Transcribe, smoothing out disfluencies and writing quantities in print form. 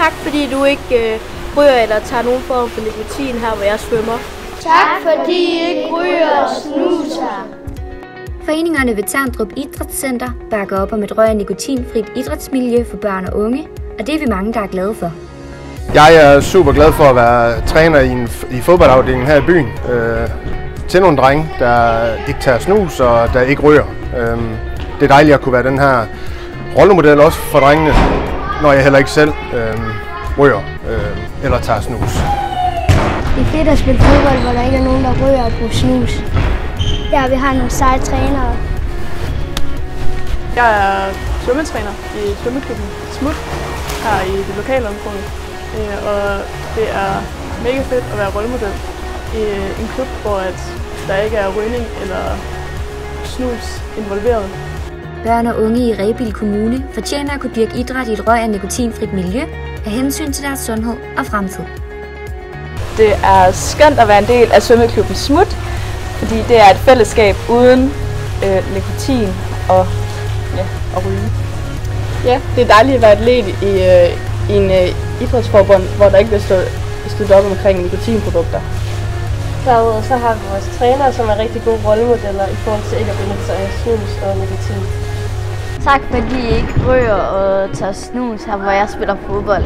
Tak fordi du ikke ryger eller tager nogen form for nikotin her, hvor jeg svømmer. Tak fordi I ikke ryger og snuser. Foreningerne ved Terndrup Idrætscenter bakker op om et røg- og nikotinfrit idrætsmiljø for børn og unge, og det er vi mange, der er glade for. Jeg er super glad for at være træner i fodboldafdelingen her i byen. Til nogle drenge, der ikke tager snus og der ikke ryger. Det er dejligt at kunne være den her rollemodel også for drengene, når jeg heller ikke selv ryger eller tager snus. Det er fedt at spille fodbold, hvor der ikke er nogen, der ryger og bruger snus. Ja, vi har nogle seje trænere. Jeg er svømmetræner i svømmeklubben Smut her i det lokale område. Og det er mega fedt at være rollemodel i en klub, hvor der ikke er rygning eller snus involveret. Børn og unge i Rebild Kommune fortjener at kunne dyrke idræt i et røg- og nikotinfrit miljø af hensyn til deres sundhed og fremtid. Det er skønt at være en del af svømmeklubben Smut, fordi det er et fællesskab uden nikotin og rygning. Ja, det er dejligt at være atlet i en idrætsforbund, hvor der ikke bliver stået op omkring nikotinprodukter. Derudover så har vi vores trænere, som er rigtig gode rollemodeller i forhold til ikke at benytte sig af snus og nikotin. Tak fordi I ikke ryger og tager snus her, hvor jeg spiller fodbold.